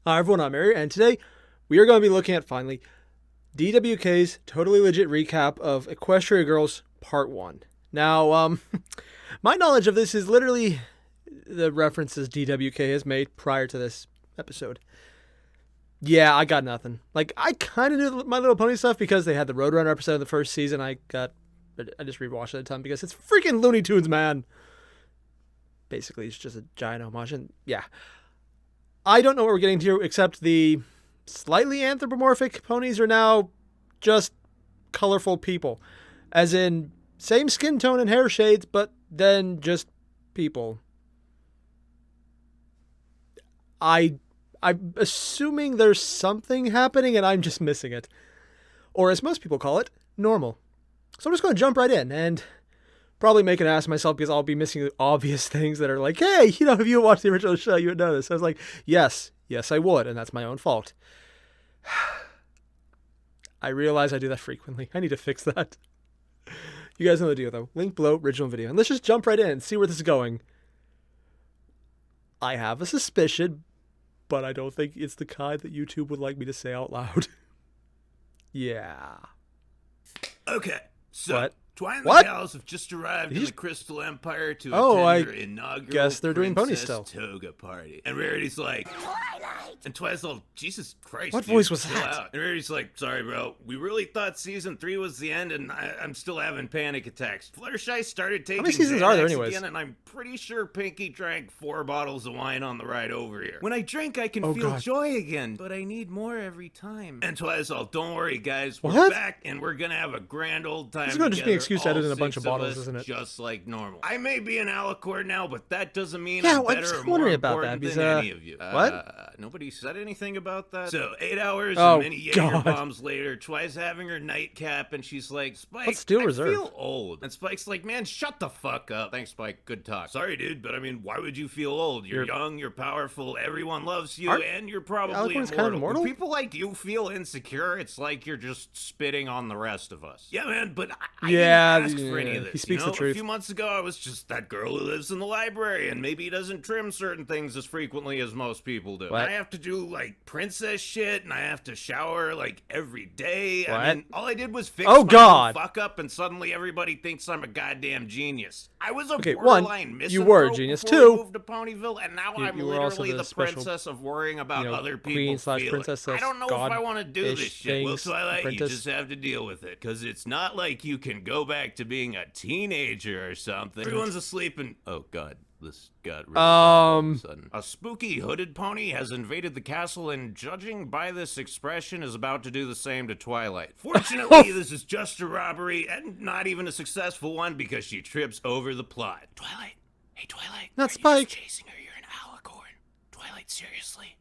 Hi everyone, I'm Airier, and today we are going to be looking at, finally, DWK's totally legit recap of Equestria Girls Part 1. Now, my knowledge of this is literally the references DWK has made prior to this episode. Yeah, I got nothing. Like, I kind of knew My Little Pony stuff because they had the Roadrunner episode in the first season. I just rewatched it a ton because it's freaking Looney Tunes, man. Basically, it's just a giant homage, and yeah. I don't know what we're getting to except the slightly anthropomorphic ponies are now just colorful people. As in, same skin tone and hair shades, but then just people. I'm assuming there's something happening and I'm just missing it. Or as most people call it, normal. So I'm just going to jump right in and probably make an ass of myself because I'll be missing the obvious things that are like, hey, if you watched the original show, you would know this. I was like, yes, I would, and that's my own fault. I realize I do that frequently. I need to fix that. You guys know the deal, though. Link below, original video. And let's just jump right in and see where this is going. I have a suspicion, but I don't think it's the kind that YouTube would like me to say out loud. Yeah. Okay, so What? Twilight What? Gals have just arrived in These- the Crystal Empire to Oh, attend their inaugural guess they're doing pony Princess still. Toga party. And Rarity's like, Twilight! And Twilight's all, Jesus Christ, What dude, voice was chill that? out. And Rarity's like, sorry, bro, we really thought season 3 was the end, and I'm still having panic attacks. Fluttershy started taking many seasons are there Xanax anyways? again, and I'm pretty sure Pinky drank 4 bottles of wine on the ride over here. When I drink, I can Oh, feel God. joy again, but I need more every time. And Twilight's all, don't worry, guys, we're What? back, and we're gonna have a grand old time. This is gonna just be an together, excuse to edit all in a bunch of 6 bottles, us, isn't it? Just like normal. I may be an alicord now, but that doesn't mean Yeah, I'm I better was or more wondering about that, important because, than any of you. what? Nobody said anything about that. So 8 hours Oh, and many Jaeger God. bombs later, Twi's having her nightcap, and she's like, Spike, What's Steel I Reserve? feel old. And Spike's like, man, shut the fuck up. Thanks, Spike. Good talk. Sorry, dude, but I mean, why would you feel old? You're young, you're powerful, everyone loves you, and you're probably Alicorn's immortal. kind of immortal? When people like you feel insecure, it's like you're just spitting on the rest of us. Yeah, man, but I Yeah, didn't ask for any yeah, of this. he speaks you know? the truth. A few months ago, I was just that girl who lives in the library, and maybe doesn't trim certain things as frequently as most people do. What? I have to do, like, princess shit, and I have to shower, like, every day. What? I mean, all I did was fix Oh, my God. own fuck up, and suddenly everybody thinks I'm a goddamn genius. I was a Okay, one, borderline you were a misanthrope genius. before Two, we moved to Ponyville, and now I'm you were also literally the the special, princess of worrying about other people queen/princess feeling. I don't know if I want to do this god-ish shit. Well, things, Twilight, you apprentice. just have to deal with it, because it's not like you can go back to being a teenager or something. Everyone's asleep and, oh god, this got really dark all of a sudden. A spooky hooded pony has invaded the castle, and judging by this expression, is about to do the same to Twilight. Fortunately, this is just a robbery, and not even a successful one, because she trips over the plot. Twilight, hey Twilight, Not are you Spike. just chasing her? You're an alicorn. Twilight, seriously?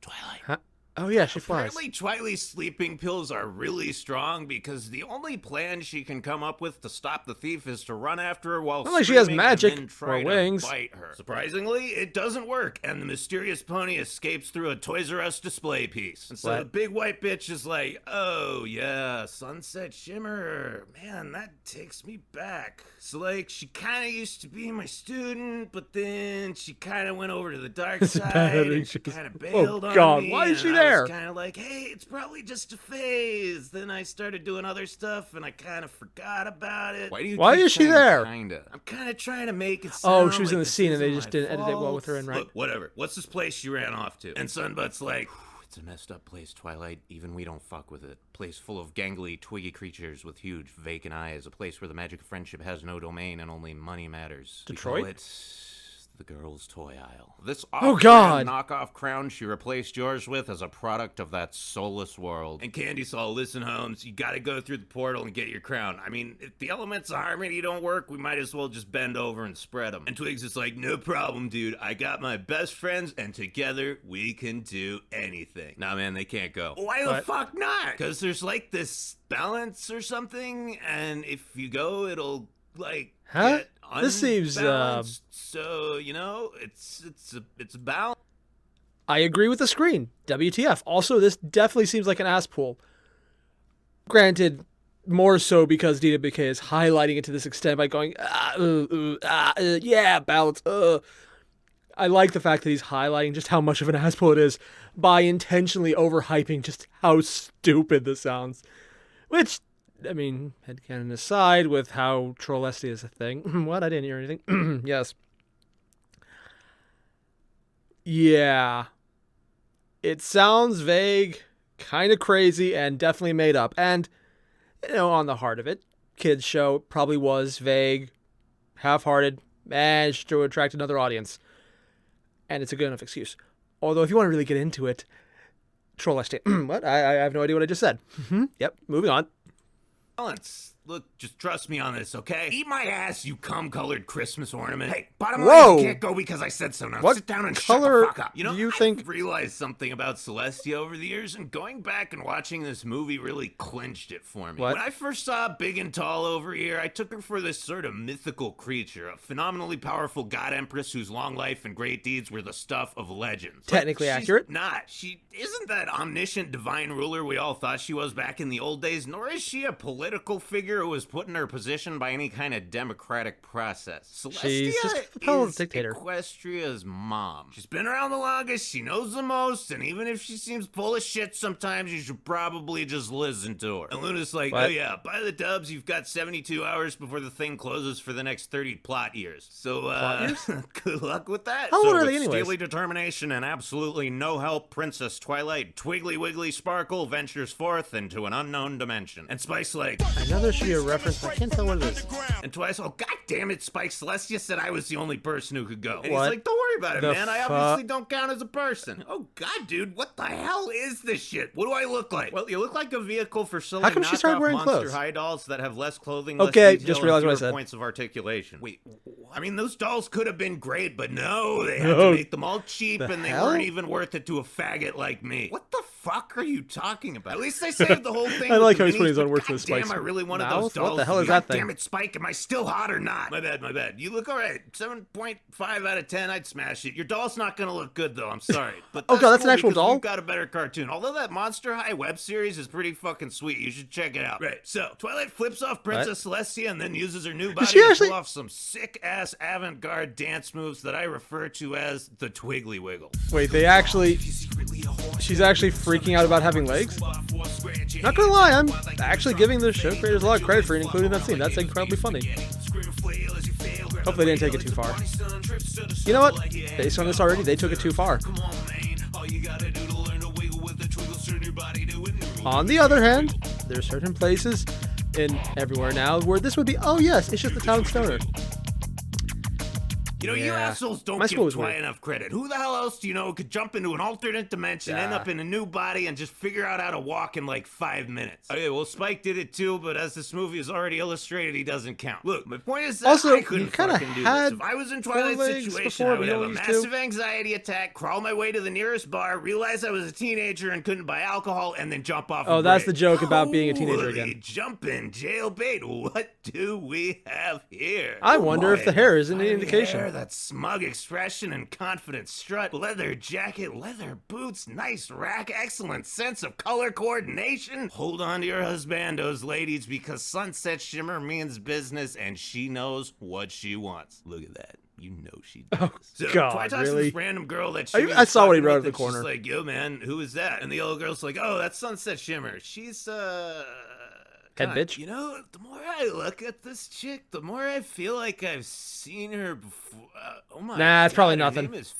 Twilight? Huh? Oh yeah, she flies. Apparently, Twilight's sleeping pills are really strong because the only plan she can come up with to stop the thief is to run after her while Not like she has screaming magic and then try or to wings. bite her. Surprisingly, it doesn't work, and the mysterious pony escapes through a Toys R Us display piece. And so What? the big white bitch is like, oh yeah, Sunset Shimmer. Man, that takes me back. So like, she kind of used to be my student, but then she kind of went over to the dark It's side bad. and She kind of was- bailed oh, on God, me. why is she and there? I was kind of like, hey, it's probably just a phase. Then I started doing other stuff, and I kind of forgot about it. Why is she there? Kinda. I'm kind of trying to make it Oh, sound she was in like the this scene and they isn't just my didn't edit it well with her fault. in, right? Look, whatever. What's this place she ran off to? And Sunbutt's like, it's a messed up place, Twilight. Even we don't fuck with it. Place full of gangly, twiggy creatures with huge, vacant eyes. A place where the magic of friendship has no domain and only money matters. We call Detroit? it the girls' toy aisle. This Oh, God. knockoff crown she replaced yours with as a product of that soulless world. And Candy saw, listen, Holmes, you gotta go through the portal and get your crown. I mean, if the elements of harmony don't work, we might as well just bend over and spread them. And Twigs is like, no problem, dude. I got my best friends, and together we can do anything. Nah, man, they can't go. Why the What? fuck not? Because there's like this balance or something, and if you go, it'll like Huh? get This seems, unbalanced. So, you know, it's a balance. I agree with the screen. WTF. Also, this definitely seems like an ass pull. Granted, more so because DWK is highlighting it to this extent by going, yeah, balance. I like the fact that he's highlighting just how much of an asshole it is by intentionally overhyping just how stupid this sounds. Which, I mean, headcanon aside with how Trollestia is a thing. What? I didn't hear anything. Yes. Yeah. It sounds vague, kind of crazy, and definitely made up. And, on the heart of it, kids' show probably was vague, half-hearted, managed to attract another audience. And it's a good enough excuse. Although, if you want to really get into it, Trollestia. What? I have no idea what I just said. Yep, moving on. Balance. Look, just trust me on this, okay? Eat my ass, you cum-colored Christmas ornament. Hey, bottom line, you can't go because I said so. Now what sit down and color shut the fuck up. do you think? I've realized something about Celestia over the years, and going back and watching this movie really clinched it for me. What? When I first saw Big and Tall over here, I took her for this sort of mythical creature, a phenomenally powerful god empress whose long life and great deeds were the stuff of legends. Technically accurate. Not. She isn't that omniscient divine ruler we all thought she was back in the old days, nor is she a political figure who was put in her position by any kind of democratic process. She's just Celestia a is dictator. Equestria's mom. She's been around the longest, she knows the most, and even if she seems full of shit sometimes, you should probably just listen to her. And Luna's like, what? Oh yeah, by the dubs, you've got 72 hours before the thing closes for the next 30 plot years. So, good luck with that. How old are they with anyways? steely determination and absolutely no help, Princess Twilight, Twiggly Wiggly Sparkle ventures forth into an unknown dimension. And Spike's like, I know there should be a reference, but I can't tell what it is. and twice, oh god damn it, Spike, Celestia said I was the only person who could go. And What he's like, don't worry about it, the man. I obviously don't count as a person. Oh god, dude, what the hell is this shit? What do I look like? Well, you look like a vehicle for selling come she started knockoff wearing Monster clothes? High dolls that have less clothing, Okay, less detail, just realized and what I fewer said. points of articulation. Wait, what? I mean, those dolls could have been great, but no, they had No. to make them all cheap, The and they hell? weren't even worth it to a faggot like me. What the fuck are you talking about? At least I saved the whole thing. I with like the how he's putting his minis, own but words to the goddamn, Spike's I really wanted mouth? those dolls. What the hell is God that thing? Damn it, Spike, am I still hot or not? My bad. You look alright. 7.5 out of 10, I'd smash it. Your doll's not gonna look good though, I'm sorry. But Oh, God, that's an cool actual because doll? we've got a better cartoon. Although that Monster High web series is pretty fucking sweet. You should check it out. Right, so Twilight flips off Princess Celestia and then uses her new body she to actually- pull off some sick-ass avant-garde dance moves that I refer to as the Twiggly Wiggle. Wait, she's actually freaking out about having legs? Not gonna lie, I'm actually giving the show creators a lot of credit for including that scene. That's incredibly funny. Hope they didn't take it too far. You know what? Based on this already, they took it too far. On the other hand, there are certain places in everywhere now where this would be, oh yes, it's just the town stoner. You know, you Yeah. assholes don't My give school was Twilight weird. enough credit. Who the hell else do you know could jump into an alternate dimension, end Yeah. up in a new body, and just figure out how to walk in like 5 minutes? Okay, well, Spike did it too, but as this movie is already illustrated, he doesn't count. Look, my point is that Also, I couldn't he kinda fucking do had this. If I was in Twilight's legs situation, before, I but would he have a only used massive anxiety attack, crawl my way to the nearest bar, realize I was a teenager and couldn't buy alcohol, and then jump off Oh, a that's bridge. the joke about being a teenager Holy again. Jumping jailbait. What do we have here? I wonder if the hair is any Fine indication. hair, that smug expression and confident strut, leather jacket, leather boots, nice rack, excellent sense of color coordination. Hold on to your husbandos, ladies, because sunset shimmer means business, and she knows what she wants. Look at that. You know she does. Oh, So, God, Twi talks to really? this random girl that I- she I saw what he fucking wrote with, in the and she's corner. like, yo, man, who is that? And the old girl's like, oh, that's Sunset Shimmer. She's, Head God, bitch? You know, the more I look at this chick, the more I feel like I've seen her before. Oh my Nah, it's probably God, nothing. Her name is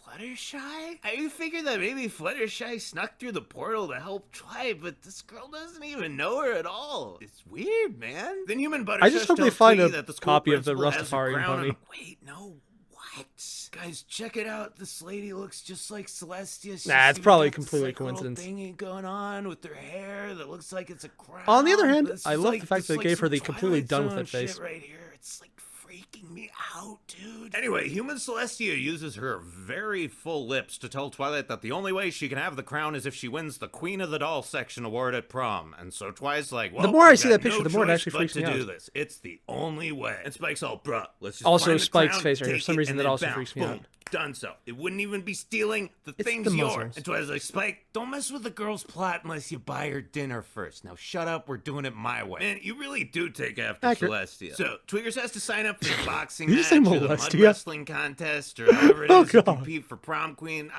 Fluttershy? I figured that maybe Fluttershy snuck through the portal to help Twi, but this girl doesn't even know her at all. It's weird, man. Then Human Buttershush I just hope they tells find Twiggy a that the school copy of the principal has a Rastafarian crown pony. and- Wait, no. What? Guys, check it out. This lady looks just like Celestia. She's Nah, it's even probably got this, completely like, little coincidence. thingy going on with her hair that looks like it's a crown. On the other hand, This I is love like- the fact this that is they gave her some the completely Twilight done with Zone it face. shit right here. It's like freaking me out, dude. Anyway, human Celestia uses her very full lips to tell Twilight that the only way she can have the crown is if she wins the Queen of the Doll section award at prom. And so Twi's like, well, The more I I've see got that picture, no the more it choice actually but freaks to me do out. this. It's the only way. And Spike's all, bruh, let's just Also, find the Spike's crown, face right here. take For some it, reason and that then also bounce. freaks me out. Boom. done so. It wouldn't even be stealing. The It's thing's the yours. muzzles. And Twilight was like, Spike, don't mess with the girl's plot unless you buy her dinner first. Now shut up, we're doing it my way. Man, you really do take after Accurate. Celestia. So, Twiggers has to sign up for the boxing Did you match say or the mud Molestia? wrestling contest or however it Oh, is to God. compete for prom queen.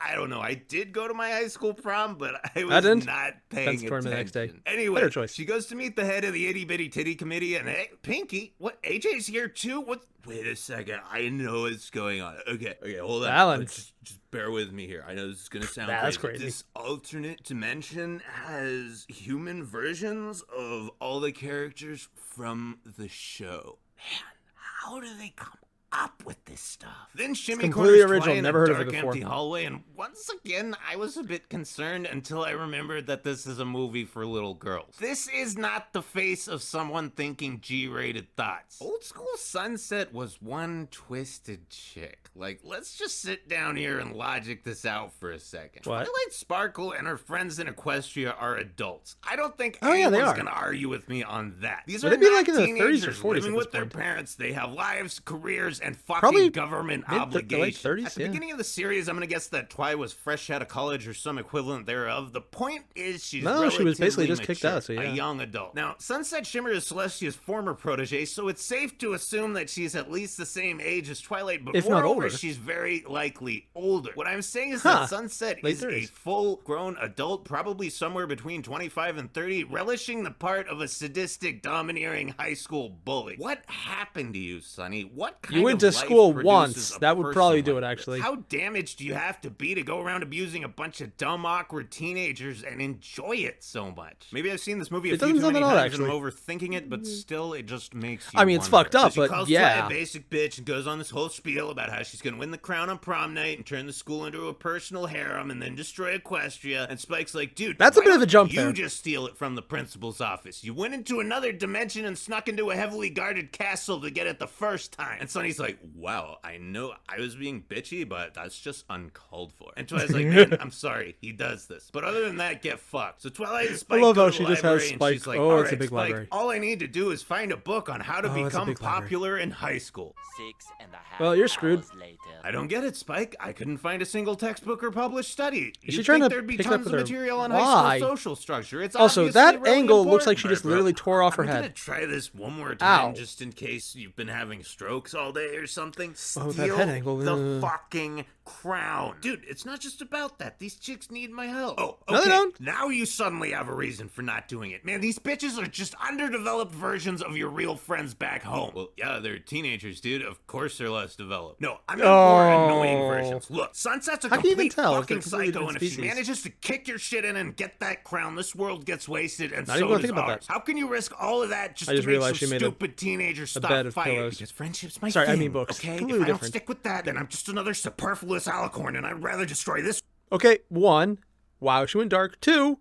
I don't know. I did go to my high school prom, but I I was didn't. not paying That's the tournament the next day. attention. Anyway, Better choice. she goes to meet the head of the itty bitty titty committee, and hey, Pinky, what? AJ's here too? What? Wait a second. I know what's going on. Okay, hold on. Balance. Just bear with me here. I know this is gonna sound That's crazy. crazy. This alternate dimension has human versions of all the characters from the show. Man, how do they come up with this stuff? Then Shimmy completely corners original. Twi in Never a heard of it dark, before. empty hallway, and once again, I was a bit concerned until I remembered that this is a movie for little girls. This is not the face of someone thinking G-rated thoughts. Old school Sunset was one twisted chick. Like, let's just sit down here and logic this out for a second. What? Twilight Sparkle and her friends in Equestria are adults. I don't think Oh, yeah, they anyone's are. gonna argue with me on that. These Would are they be not like in their 30s or teenagers 40s living at with this their point? parents. They have lives, careers, and fucking Probably government mid- to late obligations. 30s, At the yeah. beginning of the series, I'm gonna guess that Twi was fresh out of college or some equivalent thereof. The point is she's No, she was basically relatively just kicked mature, out, so yeah. a young adult. Now, Sunset Shimmer is Celestia's former protege, so it's safe to assume that she's at least the same age as Twilight, but If not moreover, older. she's very likely older. What I'm saying is Huh. that Sunset Late is a 30s. full-grown adult, probably somewhere between 25 and 30, relishing the part of a sadistic, domineering high school bully. What happened to you, Sonny? What kind You went of to life school produces once. a That would person probably do like it, this? actually. How damaged do you have to be to go around abusing a bunch of dumb, awkward teenagers and enjoy it so much? Maybe I've seen this movie a It few doesn't too sound many that odd, times and I'm actually. overthinking it, but still, it just makes you I mean, it's wonder. fucked up, So she but calls yeah. Twi a basic bitch and goes on this whole spiel about how she's gonna win the crown on prom night and turn the school into a personal harem and then destroy Equestria. And Spike's like, dude, That's a why bit of a don't jump you there. just steal it from the principal's office. You went into another dimension and snuck into a heavily guarded castle to get it the first time. And Sonny's like, wow, I know I was being bitchy, but that's just uncalled for. And Twilight's like, man, I'm sorry, he does this. But other than that, get fucked. So Twilight and Spike love go how to she the just has library and Spike- she's like, oh, all it's a right, big Spike, library. all I need to do is find a book on how to Oh, it's a become big library. popular in high school. 6.5 Well, you're screwed. hours later. I don't get it, Spike. I couldn't find a single textbook or published study. Is she You'd trying think to there'd be pick it up tons with of her- material on Why? high school social structure. It's Also, obviously that really angle looks like important, she just bro. literally tore off her I'm head. gonna try this one more time Ow. just in case you've been having strokes all day or something. Oh, Steal that head angle, the fucking crown. Dude, it's not just about that. These chicks need my help. Oh, okay. No, they don't. Now you suddenly have a reason for not doing it. Man, these bitches are just underdeveloped versions of your real friends back home. Well, yeah, they're teenagers, dude. Of course they're less developed. No, I mean more annoying versions. Look, Sunset's a How can you even complete tell if fucking they're completely psycho, and if different she species? manages to kick your shit in and get that crown, this world gets wasted, and Not so even gonna does think about ours. that. How can you risk all of that just I just to make realized some she made a- stupid teenager stop bed of fighting? pillows. Because friendship's my Sorry, I thing, mean books. okay? If Completely I don't different. stick with that, then I'm just another superfluous alicorn, and I'd rather destroy this. Okay, 1, wow, she went dark. 2,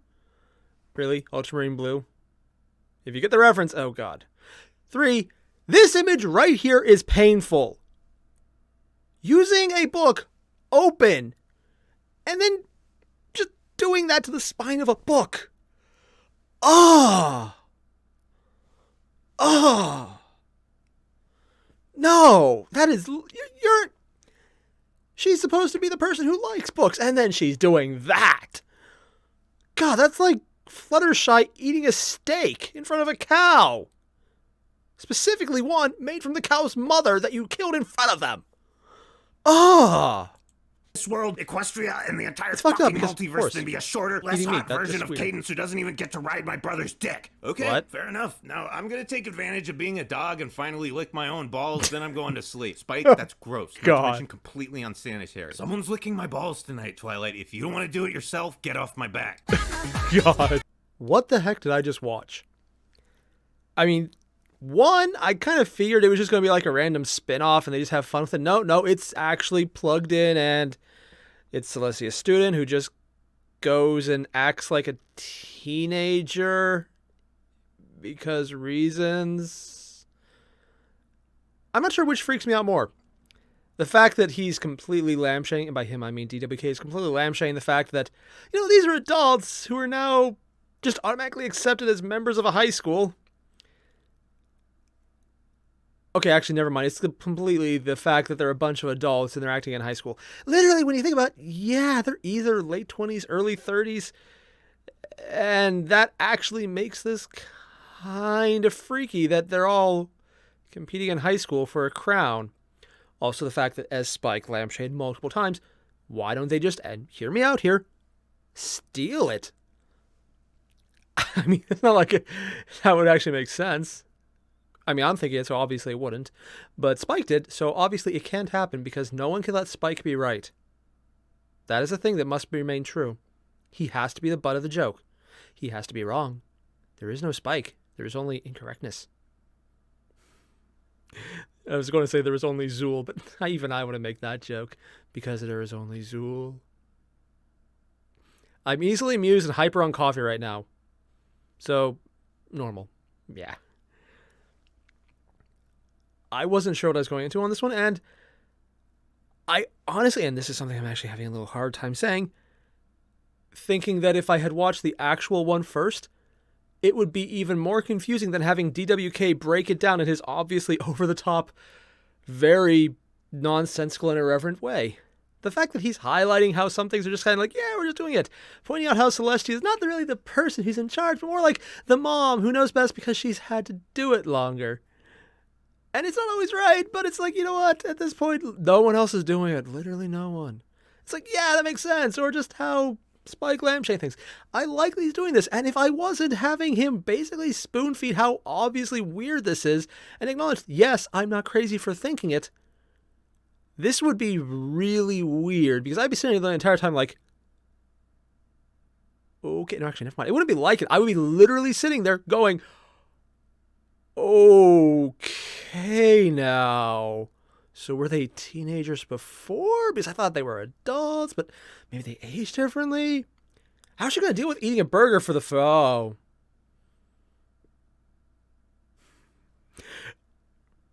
really, ultramarine blue. If you get the reference, oh god. 3, this image right here is painful. Using a book open and then just doing that to the spine of a book. Ah. Ah. No, that is you're she's supposed to be the person who likes books, and then she's doing that. God, that's like Fluttershy eating a steak in front of a cow. Specifically one made from the cow's mother that you killed in front of them. Ah. This world, Equestria, and the entire It's fucked up fucking because, of multiverse course, than be a shorter, less eating meat, hot that's version just of weird. Cadence who doesn't even get to ride my brother's dick. Okay, What? fair enough. Now, I'm gonna take advantage of being a dog and finally lick my own balls, then I'm going to sleep. Spike, that's gross. Not to God. mention completely unsanitary. Someone's licking my balls tonight, Twilight. If you don't want to do it yourself, get off my back. God. What the heck did I just watch? I mean, 1, I kind of figured it was just going to be like a random spin-off and they just have fun with it. No, it's actually plugged in, and it's Celestia's student who just goes and acts like a teenager because reasons. I'm not sure which freaks me out more. The fact that he's completely lampshading, and by him I mean DWK, is completely lampshading the fact that, these are adults who are now just automatically accepted as members of a high school. Okay, actually, never mind. It's completely the fact that they're a bunch of adults and they're acting in high school. Literally, when you think about it, yeah, they're either late 20s, early 30s, and that actually makes this kind of freaky that they're all competing in high school for a crown. Also, the fact that, as Spike lampshade multiple times, why don't they just, and hear me out here, steal it? I mean, it's not like that would actually make sense. I mean, I'm thinking it, so obviously it wouldn't. But Spike did, so obviously it can't happen because no one can let Spike be right. That is a thing that must remain true. He has to be the butt of the joke. He has to be wrong. There is no Spike. There is only incorrectness. I was going to say there was only Zool, but even I want to make that joke because there is only Zool. I'm easily amused and hyper on coffee right now. So, normal. Yeah. I wasn't sure what I was going into on this one, and I honestly, and this is something I'm actually having a little hard time saying, thinking that if I had watched the actual one first, it would be even more confusing than having DWK break it down in his obviously over-the-top, very nonsensical and irreverent way. The fact that he's highlighting how some things are just kind of like, yeah, we're just doing it. Pointing out how Celestia is not really the person who's in charge, but more like the mom who knows best because she's had to do it longer. And it's not always right, but it's like, you know what? At this point, no one else is doing it. Literally no one. It's like, yeah, that makes sense. Or just how Spike Lampshade thinks. I like that he's doing this. And if I wasn't having him basically spoon feed how obviously weird this is and acknowledge, yes, I'm not crazy for thinking it, this would be really weird because I'd be sitting there the entire time like, okay, no, actually, never mind. It wouldn't be like it. I would be literally sitting there going, okay, now. So were they teenagers before? Because I thought they were adults, but maybe they aged differently. How's she going to deal with eating a burger for the oh.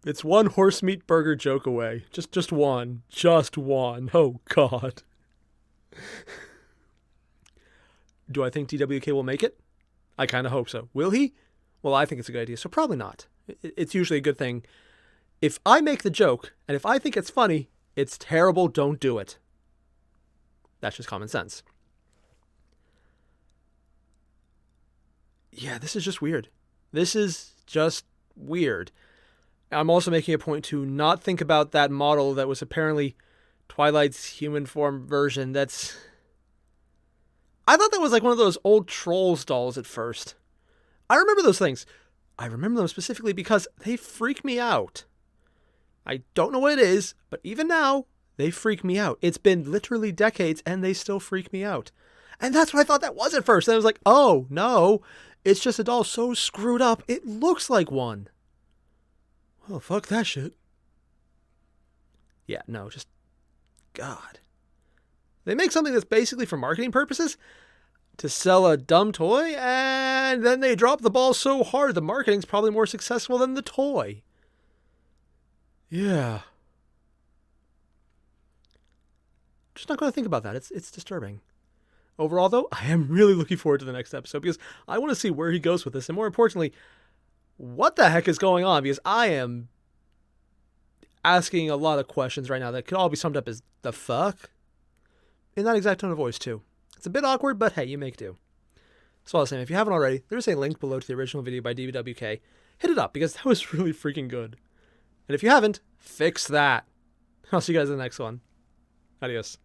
It's one horse meat burger joke away. Just one. Just one. Oh, God. Do I think DWK will make it? I kind of hope so. Will he? Well, I think it's a good idea, so probably not. It's usually a good thing. If I make the joke, and if I think it's funny, it's terrible, don't do it. That's just common sense. Yeah, this is just weird. This is just weird. I'm also making a point to not think about that model that was apparently Twilight's human form version. I thought that was like one of those old Trolls dolls at first. I remember those things. I remember them specifically because they freak me out. I don't know what it is, but even now, they freak me out. It's been literally decades and they still freak me out. And that's what I thought that was at first. And I was like, oh, no, it's just a doll so screwed up, it looks like one. Well, fuck that shit. Yeah, no, just, God. They make something that's basically for marketing purposes to sell a dumb toy, and then they drop the ball so hard the marketing's probably more successful than the toy. Yeah. Just not going to think about that. It's disturbing. Overall, though, I am really looking forward to the next episode because I want to see where he goes with this, and more importantly, what the heck is going on? Because I am asking a lot of questions right now that could all be summed up as the fuck? In that exact tone of voice, too. It's a bit awkward, but hey, you make do. So I was saying, if you haven't already, there's a link below to the original video by DWK. Hit it up, because that was really freaking good. And if you haven't, fix that. I'll see you guys in the next one. Adios.